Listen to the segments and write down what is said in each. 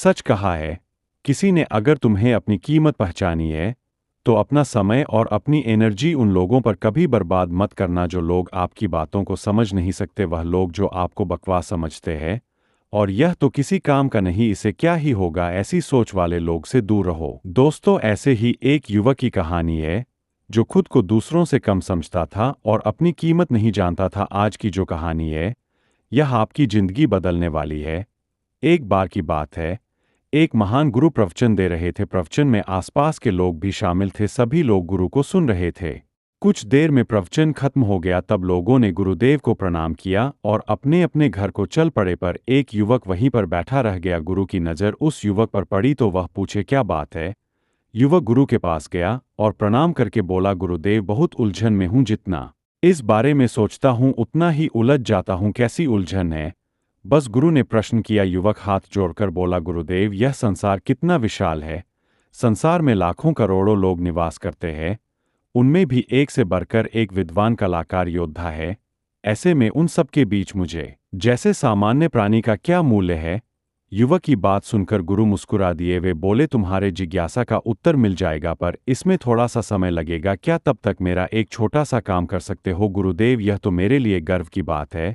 सच कहा है किसी ने, अगर तुम्हें अपनी कीमत पहचानी है तो अपना समय और अपनी एनर्जी उन लोगों पर कभी बर्बाद मत करना जो लोग आपकी बातों को समझ नहीं सकते, वह लोग जो आपको बकवास समझते हैं और यह तो किसी काम का नहीं, इसे क्या ही होगा, ऐसी सोच वाले लोग से दूर रहो। दोस्तों, ऐसे ही एक युवक की कहानी है जो खुद को दूसरों से कम समझता था और अपनी कीमत नहीं जानता था। आज की जो कहानी है यह आपकी जिंदगी बदलने वाली है। एक बार की बात है, एक महान गुरु प्रवचन दे रहे थे। प्रवचन में आसपास के लोग भी शामिल थे। सभी लोग गुरु को सुन रहे थे। कुछ देर में प्रवचन खत्म हो गया। तब लोगों ने गुरुदेव को प्रणाम किया और अपने अपने घर को चल पड़े। पर एक युवक वहीं पर बैठा रह गया। गुरु की नज़र उस युवक पर पड़ी तो वह पूछे, क्या बात है? युवक गुरु के पास गया और प्रणाम करके बोला, गुरुदेव, बहुत उलझन में हूं, जितना इस बारे में सोचता हूं उतना ही उलझ जाता हूं। कैसी उलझन है? बस गुरु ने प्रश्न किया। युवक हाथ जोड़कर बोला, गुरुदेव, यह संसार कितना विशाल है। संसार में लाखों करोड़ों लोग निवास करते हैं। उनमें भी एक से बढ़कर एक विद्वान कलाकार योद्धा है। ऐसे में उन सब के बीच मुझे जैसे सामान्य प्राणी का क्या मूल्य है? युवक की बात सुनकर गुरु मुस्कुरा दिए। वे बोले, तुम्हारे जिज्ञासा का उत्तर मिल जाएगा, पर इसमें थोड़ा सा समय लगेगा। क्या तब तक मेरा एक छोटा सा काम कर सकते हो? गुरुदेव, यह तो मेरे लिए गर्व की बात है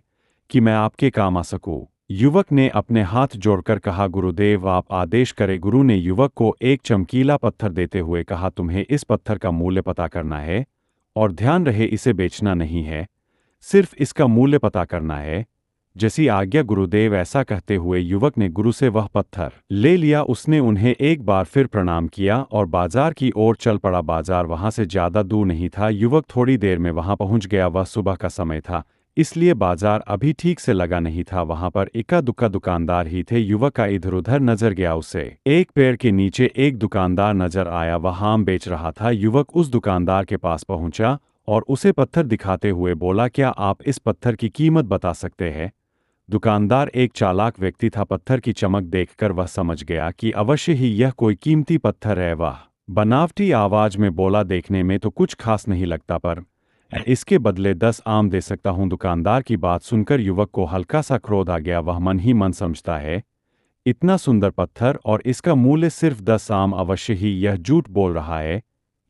कि मैं आपके काम आ सकूं। युवक ने अपने हाथ जोड़कर कहा, गुरुदेव, आप आदेश करें। गुरु ने युवक को एक चमकीला पत्थर देते हुए कहा, तुम्हें इस पत्थर का मूल्य पता करना है और ध्यान रहे, इसे बेचना नहीं है, सिर्फ इसका मूल्य पता करना है। जैसी आज्ञा गुरुदेव। ऐसा कहते हुए युवक ने गुरु से वह पत्थर ले लिया। उसने उन्हें एक बार फिर प्रणाम किया और बाजार की ओर चल पड़ा। बाजार वहां से ज्यादा दूर नहीं था। युवक थोड़ी देर में वहां पहुंच गया। वह सुबह का समय था, इसलिए बाजार अभी ठीक से लगा नहीं था। वहां पर इक्का दुक्का दुकानदार ही थे। युवक का इधर उधर नजर गया। उसे एक पेड़ के नीचे एक दुकानदार नजर आया। वह आम बेच रहा था। युवक उस दुकानदार के पास पहुंचा और उसे पत्थर दिखाते हुए बोला, क्या आप इस पत्थर की कीमत बता सकते हैं? दुकानदार एक चालाक व्यक्ति था। पत्थर की चमक देखकर वह समझ गया कि अवश्य ही यह कोई कीमती पत्थर है। वह बनावटी आवाज में बोला, देखने में तो कुछ खास नहीं लगता, पर इसके बदले 10 आम दे सकता हूं। दुकानदार की बात सुनकर युवक को हल्का सा क्रोध आ गया। वह मन ही मन समझता है, इतना सुंदर पत्थर और इसका मूल्य सिर्फ 10 आम, अवश्य ही यह झूठ बोल रहा है।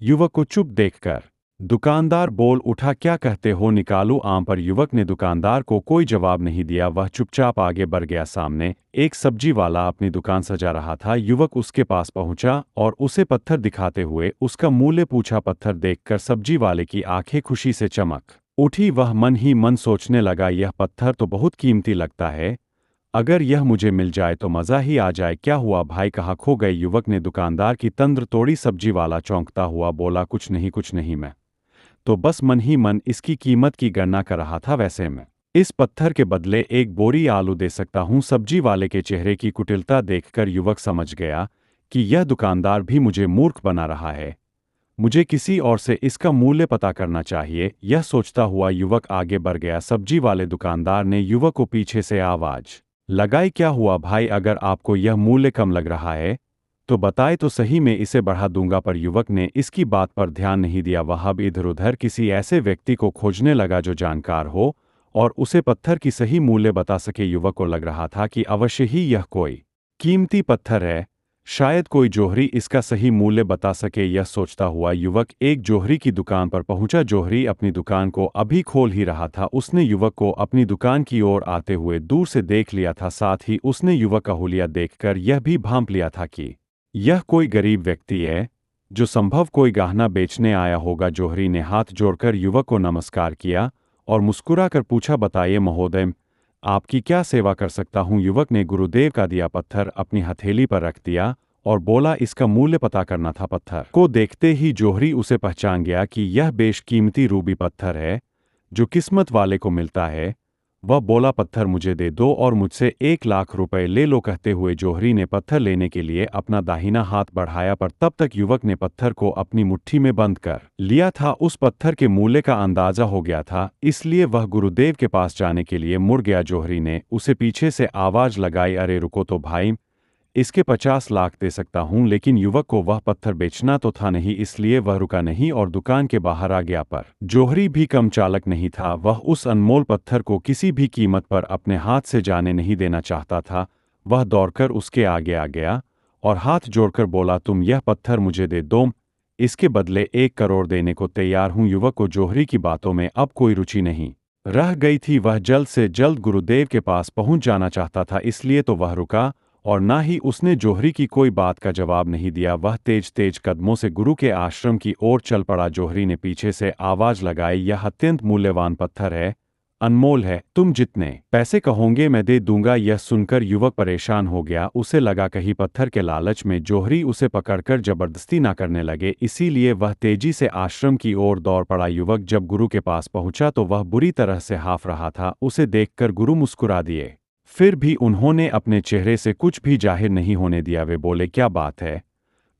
युवक को चुप देखकर दुकानदार बोल उठा, क्या कहते हो, निकालूं आम? पर युवक ने दुकानदार को कोई जवाब नहीं दिया। वह चुपचाप आगे बढ़ गया। सामने एक सब्जी वाला अपनी दुकान सजा रहा था। युवक उसके पास पहुंचा और उसे पत्थर दिखाते हुए उसका मूल्य पूछा। पत्थर देखकर सब्जी वाले की आंखें खुशी से चमक उठी। वह मन ही मन सोचने लगा, यह पत्थर तो बहुत कीमती लगता है, अगर यह मुझे मिल जाए तो मज़ा ही आ जाए। क्या हुआ भाई, कहाँ खो गए? युवक ने दुकानदार की तंद्र तोड़ी। सब्जी वाला चौंकता हुआ बोला, कुछ नहीं, मैं तो बस मन ही मन इसकी कीमत की गणना कर रहा था। वैसे मैं इस पत्थर के बदले एक बोरी आलू दे सकता हूं। सब्जी वाले के चेहरे की कुटिलता देखकर युवक समझ गया कि यह दुकानदार भी मुझे मूर्ख बना रहा है। मुझे किसी और से इसका मूल्य पता करना चाहिए। यह सोचता हुआ युवक आगे बढ़ गया। सब्जी वाले दुकानदार ने युवक को पीछे से आवाज लगाई, क्या हुआ भाई, अगर आपको यह मूल्य कम लग रहा है तो बताए तो सही, मैं इसे बढ़ा दूंगा। पर युवक ने इसकी बात पर ध्यान नहीं दिया। वह अब इधर उधर किसी ऐसे व्यक्ति को खोजने लगा जो जानकार हो और उसे पत्थर की सही मूल्य बता सके। युवक को लग रहा था कि अवश्य ही यह कोई कीमती पत्थर है, शायद कोई जोहरी इसका सही मूल्य बता सके। यह सोचता हुआ युवक एक जोहरी की दुकान पर पहुंचा। जोहरी अपनी दुकान को अभी खोल ही रहा था। उसने युवक को अपनी दुकान की ओर आते हुए दूर से देख लिया था। साथ ही उसने युवक का हुलिया देखकर यह भी भांप लिया था कि यह कोई गरीब व्यक्ति है जो संभव कोई गहना बेचने आया होगा। जोहरी ने हाथ जोड़कर युवक को नमस्कार किया और मुस्कुराकर पूछा, बताइए महोदय, आपकी क्या सेवा कर सकता हूं? युवक ने गुरुदेव का दिया पत्थर अपनी हथेली पर रख दिया और बोला, इसका मूल्य पता करना था। पत्थर को देखते ही जोहरी उसे पहचान गया कि यह बेशकीमती रूबी पत्थर है जो किस्मत वाले को मिलता है। वह बोला, पत्थर मुझे दे दो और मुझसे 1 लाख रुपए ले लो। कहते हुए जोहरी ने पत्थर लेने के लिए अपना दाहिना हाथ बढ़ाया, पर तब तक युवक ने पत्थर को अपनी मुट्ठी में बंद कर लिया था। उस पत्थर के मूल्य का अंदाजा हो गया था, इसलिए वह गुरुदेव के पास जाने के लिए मुड़ गया। जोहरी ने उसे पीछे से आवाज लगाई, अरे रुको तो भाई, इसके 50 लाख दे सकता हूं। लेकिन युवक को वह पत्थर बेचना तो था नहीं, इसलिए वह रुका नहीं और दुकान के बाहर आ गया। पर जोहरी भी कम चालक नहीं था। वह उस अनमोल पत्थर को किसी भी कीमत पर अपने हाथ से जाने नहीं देना चाहता था। वह दौड़कर उसके आगे आ गया और हाथ जोड़कर बोला, तुम यह पत्थर मुझे दे दो, इसके बदले 1 करोड़ देने को तैयार हूं। युवक को जौहरी की बातों में अब कोई रुचि नहीं रह गई थी। वह जल्द से जल्द गुरुदेव के पास पहुंच जाना चाहता था, इसलिए तो वह रुका और ना ही उसने जौहरी की कोई बात का जवाब नहीं दिया। वह तेज तेज कदमों से गुरु के आश्रम की ओर चल पड़ा। जौहरी ने पीछे से आवाज लगाई, यह अत्यंत मूल्यवान पत्थर है, अनमोल है, तुम जितने पैसे कहोगे मैं दे दूंगा। यह सुनकर युवक परेशान हो गया। उसे लगा कहीं पत्थर के लालच में जौहरी उसे पकड़कर जबरदस्ती ना करने लगे, इसीलिए वह तेजी से आश्रम की ओर दौड़ पड़ा। युवक जब गुरु के पास पहुंचा तो वह बुरी तरह से हाफ रहा था। उसे देखकर गुरु मुस्कुरा दिए, फिर भी उन्होंने अपने चेहरे से कुछ भी जाहिर नहीं होने दिया। वे बोले, क्या बात है,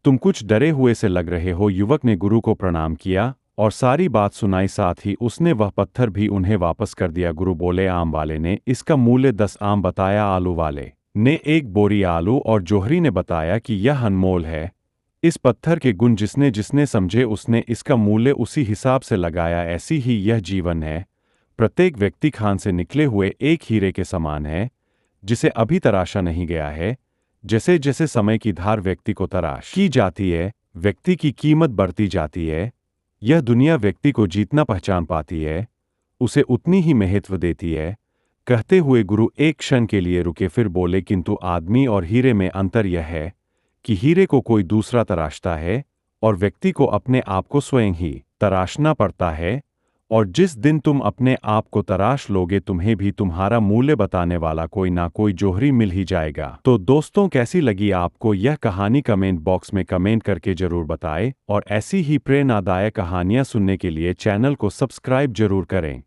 तुम कुछ डरे हुए से लग रहे हो। युवक ने गुरु को प्रणाम किया और सारी बात सुनाई, साथ ही उसने वह पत्थर भी उन्हें वापस कर दिया। गुरु बोले, आम वाले ने इसका मूल्य 10 आम बताया, आलू वाले ने 1 बोरी आलू और जौहरी ने बताया कि यह अनमोल है। इस पत्थर के गुण जिसने जिसने समझे उसने इसका मूल्य उसी हिसाब से लगाया। ऐसी ही यह जीवन है, प्रत्येक व्यक्ति खान से निकले हुए एक हीरे के समान है जिसे अभी तराशा नहीं गया है। जैसे जैसे समय की धार व्यक्ति को तराश की जाती है, व्यक्ति की कीमत बढ़ती जाती है। यह दुनिया व्यक्ति को जितना पहचान पाती है, उसे उतनी ही महत्व देती है। कहते हुए गुरु एक क्षण के लिए रुके, फिर बोले, किंतु आदमी और हीरे में अंतर यह है कि हीरे को कोई दूसरा तराशता है और व्यक्ति को अपने आप को स्वयं ही तराशना पड़ता है। और जिस दिन तुम अपने आप को तराश लोगे, तुम्हें भी तुम्हारा मूल्य बताने वाला कोई ना कोई जौहरी मिल ही जाएगा। तो दोस्तों, कैसी लगी आपको यह कहानी? कमेंट बॉक्स में कमेंट करके जरूर बताएं और ऐसी ही प्रेरणादायक कहानियां सुनने के लिए चैनल को सब्सक्राइब जरूर करें।